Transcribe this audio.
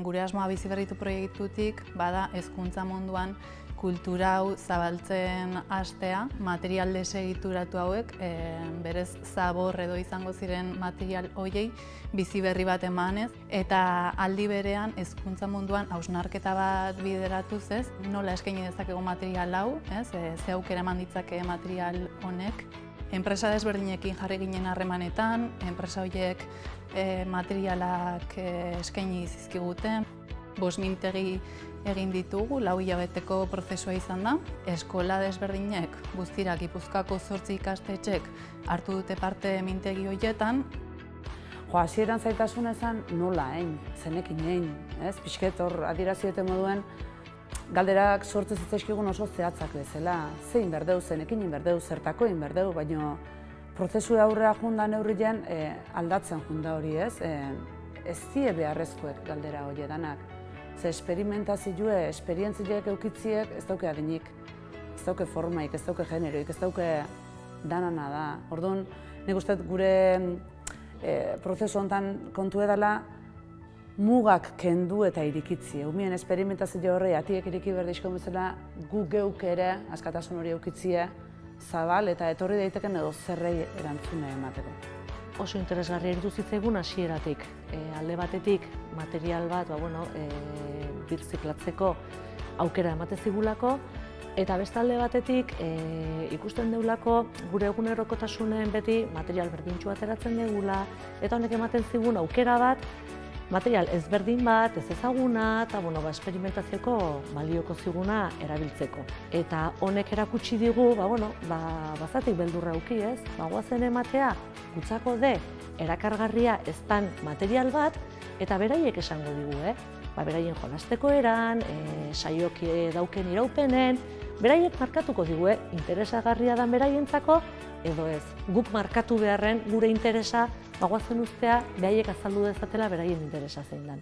Gure asmoa bizi berritu proiektutik bada hezkuntza munduan kultura hau zabaltzen hastea, material desegituratu hauek, berez zabor edo izango ziren material horiei bizi berri bat emanez, eta aldi berean hezkuntza munduan hausnarketa bat bideratuz, nola eskaini dezakegu material hau, ze aukera eman ditzake material honek. Enpresa desberdinekin jarri ginen harremanetan, enpresa horiek materialak eskaini zizkiguten. 5 mintegi egin ditugu, 4 hilabeteko prozesua izan da. Eskola desberdinek, guztira Gipuzkoako 8 ikastetxek hartu dute parte mintegi horietan. Hasieran zaitasun ezan nola egin, zenekin egin, pixket hor adierazi dute moduen, galderak sortzen zitzaizkigun oso zehatzak bezala. Zein berdeu, zenekin berdeu, zertako berdeu, baina prozesu aurrera junda neurrien aldatzen junda hori ez die beharrezkoek galdera hori danak. Ze esperimentazioe, esperientziek eukitziek ez dauke adinik, ez dauke formaik, ez dauke generoik, ez dauke danana da. Orduan, nik uste gure prozesu honetan kontu edala mugak kendu eta irikitzi. Umien esperimentazio horre atiek iriki berdizko bezala gu geuk ere askatasun hori eukitzie zabal eta etorri daiteken edo zerrei erantzune emateko. Oso interesgarria iruditu zitzaigun hasieratik. Alde batetik material bat birziklatzeko aukera ematen zigulako, eta beste alde batetik ikusten deulako gure egunerokotasunen beti material berdintsu ateratzen degula, eta honek ematen zigun aukera bat, material ezberdin bat, ez ezaguna, eta esperimentazioko balioko ziguna erabiltzeko. Eta honek erakutsi digu, bazatik beldurra auki ez, goazen ematea, gutzako erakargarria eztan material bat, eta beraiek esango digu, beraien jolasteko eran, saioak dauken iraupenen, beraiek markatuko digu, interesagarria dan beraientzako, edo ez. Guk markatu beharren gure interesa, goazen ustea, beraiek azaldu dezatela beraien interesa zein dan.